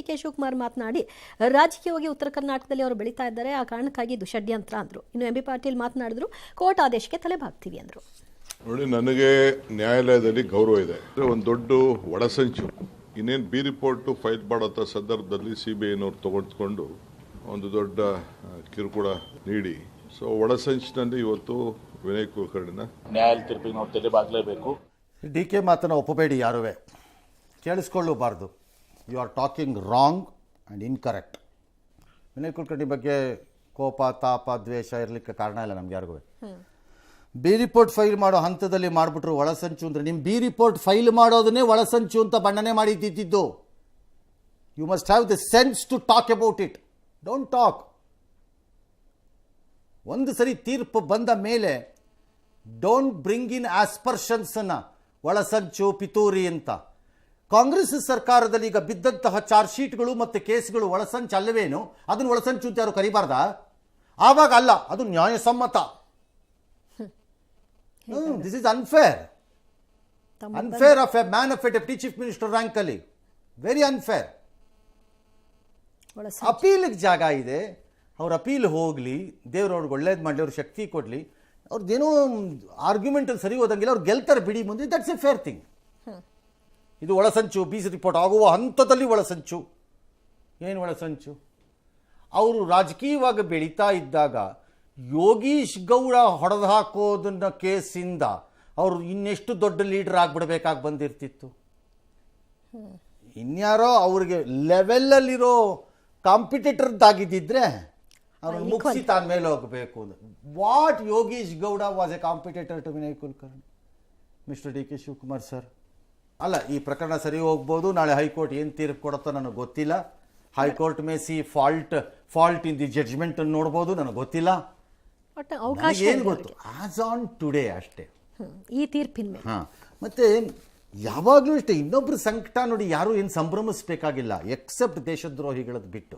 K Shivakumar ಮಾತನಾಡಿ ರಾಜಕೀಯವಾಗಿ ಉತ್ತರ ಕರ್ನಾಟಕದಲ್ಲಿ ಅವರು ಬೆಳೀತಾ ಇದ್ದಾರೆ, ಆ ಕಾರಣಕ್ಕಾಗಿ ಇದು ಷಡ್ಯಂತ್ರ ಅಂದರು. ಇನ್ನು ಎಂ ಬಿ ಪಾಟೀಲ್ ಮಾತನಾಡಿದ್ರು, ಕೋರ್ಟ್ ಆದೇಶಕ್ಕೆ ತಲೆಬಾಗ್ತೀವಿ ಅಂದರು. ನೋಡಿ, ನನಗೆ ನ್ಯಾಯಾಲಯದಲ್ಲಿ ಗೌರವ ಇದೆ. ಒಂದು ದೊಡ್ಡ ಒಳಸಂಚು ಇನ್ನೇನು ಬಿ ರಿಪೋರ್ಟ್ ಫೈಲ್ ಮಾಡೋಂಥ ಸಂದರ್ಭದಲ್ಲಿ CBIನವ್ರು ತಗೊಂಡ್ಕೊಂಡು ಒಂದು ದೊಡ್ಡ ಕಿರುಕುಳ ನೀಡಿ, ಸೊ ಒಳಸಂಚಿನಲ್ಲಿ ಇವತ್ತು ವಿನಯ್ ಕುಲಕರ್ಣಿನ ನ್ಯಾಯಾಲಯ ತೀರ್ಪಿಗೆ ನಾವು ತಲೆಬಾಗಲೇಬೇಕು. DK ಮಾತನ್ನು ಒಪ್ಪಬೇಡಿ, ಯಾರುವೆ ಕೇಳಿಸ್ಕೊಳ್ಳಬಾರ್ದು. You are talking wrong and incorrect. Vinay Kulkarni ಬಗ್ಗೆ ಕೋಪ, ತಾಪ, ದ್ವೇಷ ಇರಲಿಕ್ಕೆ ಕಾರಣ ಇಲ್ಲ ನಮ್ಗೆ ಯಾರಿಗೂ. ಬಿ ರಿಪೋರ್ಟ್ ಫೈಲ್ ಮಾಡೋ ಹಂತದಲ್ಲಿ ಮಾಡಿಬಿಟ್ರು ಒಳಸಂಚು ಅಂದರೆ, ನಿಮ್ಮ ಬಿ ರಿಪೋರ್ಟ್ ಫೈಲ್ ಮಾಡೋದನ್ನೇ ಒಳಸಂಚು ಅಂತ ಬಣ್ಣನೆ ಮಾಡಿದ್ದಿದ್ದು. You must have the sense to talk about it. Don't talk. ಒಂದು ಸರಿ ತೀರ್ಪು ಬಂದ ಮೇಲೆ ಡೋಂಟ್ ಬ್ರಿಂಗ್ ಇನ್ ಆಸ್ಪರ್ಷನ್ಸನ್ನು, ಒಳಸಂಚು, ಪಿತೂರಿ ಅಂತ. ಕಾಂಗ್ರೆಸ್ ಸರ್ಕಾರದಲ್ಲಿ ಈಗ ಬಿದ್ದಂತಹ ಚಾರ್ಜ್ ಶೀಟ್ಗಳು ಮತ್ತು ಕೇಸ್ಗಳು ಒಳಸಂಚು ಅಲ್ಲವೇನು? ಅದನ್ನು ಒಳಸಂಚು ಅಂತ ಯಾರು ಕರಿಬಾರ್ದ? ಆವಾಗ ಅಲ್ಲ, ಅದು ನ್ಯಾಯಸಮ್ಮತ. This is unfair. Unfair of a man of a deputy chief minister rank ಅಲ್ಲಿ. Very unfair. ಅಪೀಲಿಗೆ ಜಾಗ ಇದೆ, ಅವ್ರ ಅಪೀಲ್ ಹೋಗಲಿ, ದೇವ್ರವ್ರಿಗೆ ಒಳ್ಳೇದು ಮಾಡಲಿ, ಅವ್ರ ಶಕ್ತಿ ಕೊಡಲಿ. ಅವ್ರದ್ದೇನೋ ಆರ್ಗ್ಯುಮೆಂಟಲ್ಲಿ ಸರಿ ಹೋದಂಗಿಲ್ಲ, ಅವ್ರು ಗೆಲ್ತಾರೆ ಬಿಡಿ ಮುಂದೆ. That's A fair thing. ಇದು ಒಳಸಂಚು, ಬಿ ರಿಪೋರ್ಟ್ ಆಗುವ ಹಂತದಲ್ಲಿ ಒಳಸಂಚು. ಏನು ಒಳಸಂಚು? ಅವರು ರಾಜಕೀಯವಾಗಿ ಬೆಳೀತಾ ಇದ್ದಾಗ ಯೋಗೀಶ್ ಗೌಡ ಹೊಡೆದು ಹಾಕೋದನ್ನ ಕೇಸಿಂದ ಅವರು ಇನ್ನೆಷ್ಟು ದೊಡ್ಡ ಲೀಡರ್ ಆಗಿಬಿಡ್ಬೇಕಾಗಿ ಬಂದಿರ್ತಿತ್ತು. ಇನ್ಯಾರೋ ಅವ್ರಿಗೆ ಲೆವೆಲಲ್ಲಿರೋ ಕಾಂಪಿಟೇಟರ್ದಾಗಿದ್ದಿದ್ರೆ ಅವ್ರನ್ನ ಮುಗಿಸಿ ತಾನ ಮೇಲೆ ಹೋಗಬೇಕು. What Yogish Gowda was a competitor to Vinay Kulkarni? Mister DK Shivakumar sir, ಅಲ್ಲ, ಈ ಪ್ರಕರಣ ಸರಿ ಹೋಗ್ಬೋದು. ನಾಳೆ ಹೈಕೋರ್ಟ್ ಏನು ತೀರ್ಪು ಕೊಡುತ್ತೋ ನನಗೆ ಗೊತ್ತಿಲ್ಲ. High court may see fault in the judgement ಅನ್ನು ನೋಡ್ಬೋದು, ನನಗೆ ಗೊತ್ತಿಲ್ಲ. ಏನು ಗೊತ್ತು, ಆಸ್ ಆನ್ ಟುಡೇ ಅಷ್ಟೇ ಈ ತೀರ್ಪಿನ ಮೇಲೆ. ಹಾಂ, ಮತ್ತೆ ಯಾವಾಗಲೂ ಅಷ್ಟೇ, ಇನ್ನೊಬ್ರು ಸಂಕಟ ನೋಡಿ ಯಾರು ಏನು ಸಂಭ್ರಮಿಸ್ಬೇಕಾಗಿಲ್ಲ, ಎಕ್ಸೆಪ್ಟ್ ದೇಶದ್ರೋಹಿಗಳದ್ದು ಬಿಟ್ಟು.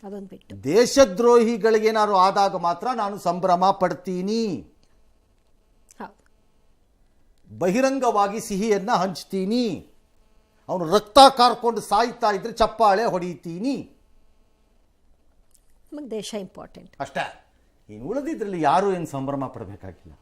ಅದೊಂದು ಬಿಟ್ಟು ದೇಶದ್ರೋಹಿಗಳಿಗೇನಾದ್ರು ಆದಾಗ ಮಾತ್ರ ನಾನು ಸಂಭ್ರಮ ಪಡ್ತೀನಿ, ಬಹಿರಂಗವಾಗಿ ಸಿಹಿಯನ್ನು ಹಂಚ್ತೀನಿ. ಅವನು ರಕ್ತ ಕಾರ್ಕೊಂಡು ಸಾಯ್ತಾ ಇದ್ರೆ ಚಪ್ಪಾಳೆ ಹೊಡಿತೀನಿ. ನಮಗೆ ದೇಶ ಇಂಪಾರ್ಟೆಂಟ್ ಅಷ್ಟೇ. ಇನ್ನು ಉಳಿದಿದ್ರಲ್ಲಿ ಯಾರು ಏನು ಸಂಭ್ರಮ ಪಡಬೇಕಾಗಿಲ್ಲ.